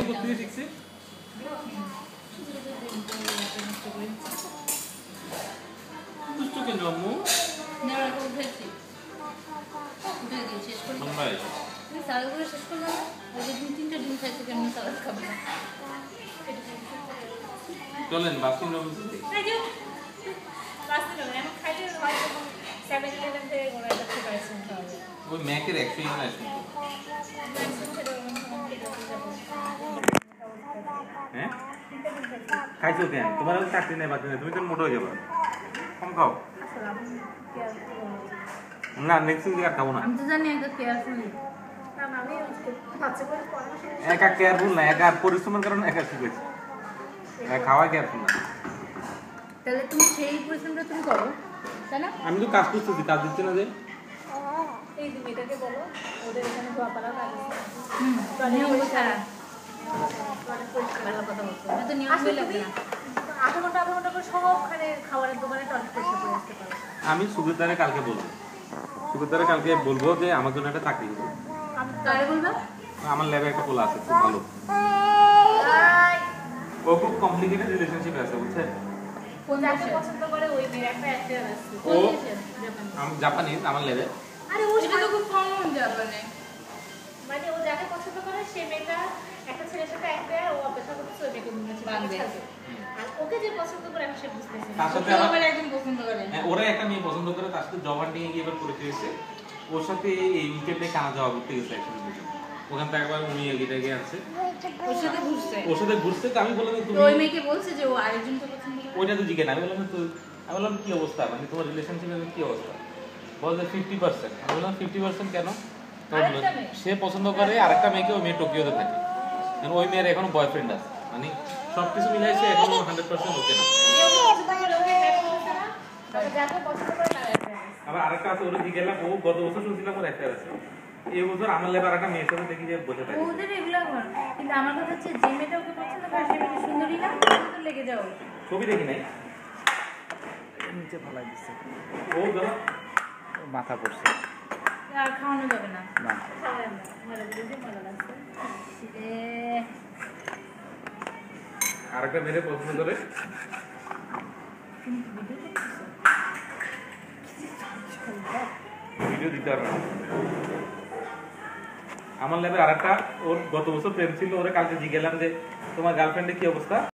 থেকে শিখছি দুষ্ট কেন আম্মু চলেন বাসিন ওই ম্যাকের 100 ইউন আসুন হ্যাঁ খাইছো কেন তোমার চাকরি নেই বাকি তুমি তো মোটা হয়ে যাবে কম খাও না নেক্সট উইক আর খাবো না আমি তো জানি একটা কেয়ারফুলি একা কেয়ারফুল না একা পরিশ্রমের কারণে একা শিখেছি খাওয়া কেয়ারফুল না তাহলে তুমি সেই পরিশ্রমটা তুমি করো তাই না আমি তো কাজ করতেছি কাজ দিচ্ছে না যে এই তুমি এটাকে বলো ওদের এখানে দোয়াপাড়া কাজ আছে নিয়ম ছাড়া ভালো কথা বলছো আমি তো নিয়ম বলে লাগবে না আধা ঘন্টা করে সবখানে খাবারের দোকানে টয়লেট পরিষ্কার করে আসতে পারো আমি সুগতারে কালকে বলবো সুগতারে কালকে বলবো যে আমার জন্য একটা চাকরি করো কারে বলবা আমার ল্যাবে একটা পোলা আছে খুব ভালো ও খুব কমপ্লিকেটেড রিলেশনশিপ আছে বুঝছেন কোন যাকে দেশে পছন্দ করে ওই মেয়ের একটা অ্যাফেয়ার আছে ও আমি জাপানিজ আমার ল্যাবে আরে ও এটা তো খুব কমন জাপানে মানে ও যাকে পছন্দ করে সেই মেয়েটা একটা ছেলের সাথে অ্যাফেয়ার ও অপেক্ষা করতেছে ওই মেয়েকে নিয়ে বাঁধবে। আর ওকে যে পছন্দ করে এখন সে বুঝতেছে না। তার সাথে কেউ আমার আবার একদম পছন্দ করে হ্যাঁ ওরা একটা মেয়ে পছন্দ করে তার সাথে জব হান্টিং গিয়ে এবার পরিচয় হয়েছে ওর সাথে এই উইকেন্ডে কানা যাওয়া ঘুরতে গেছে একসাথে দুজন ওখান থেকে একবার উনি এগিয়ে গিয়ে আছে ওর সাথে ঘুরছে ওর সাথে ঘুরতে তো আমি বললাম যে তো তুমি ওই মেয়েকে বলছে যে ও আরেকজনকে পছন্দ করে ওইটা তো জিজ্ঞেস আমি বললাম যে আমি বললাম কি অবস্থা মানে তোমার রিলেশনশিপের কি অবস্থা বলছে 50% আমি বললাম 50% কেন তো বললো, আরেকটা মেয়ে? সে পছন্দ করে আরেকটা মেয়েকে ওই মেয়ে টোকিওতে থাকে কারণ ওই মেয়ের এখনো বয়ফ্রেন্ড আছে মানে সবকিছু মিলাইছে এখনো 100% ওকে না যে ওকে পছন্দ করে ওকে অ্যাফেয়ার করছে না তবে যাকে পছন্দ করে তার অ্যাফেয়ার আছে আবার আরেকটা আছে ওরা জিজ্ঞেস ও গত বছর শুনছিলাম ওর একটা আছে এই বছর আমার লেবার আরেকটা মেয়ের সাথে দেখি যে বসে থাকে ওদের এগুলো ঘর কিন্তু আমার কথা হচ্ছে যে মেয়েটা ওকে পছন্দ করে সে মেয়েটা সুন্দরী না ওকে তো লেগে যাও ছবি দেখি নাই নিচে ফালাই দিচ্ছে ও যখন মাথা পড়ছে আর খাওয়ানো যাবে না না খাওয়ায় না ভালো করে যে মজা লাগছে আরেকটা মেয়ে পছন্দ করে ভিডিও দিতে পারবে না আমার ল্যাবে আরেকটা ওর গত বছর প্রেম ছিল ওরে কালকে জিজ্ঞেলাম যে তোমার গার্লফ্রেন্ডের কি অবস্থা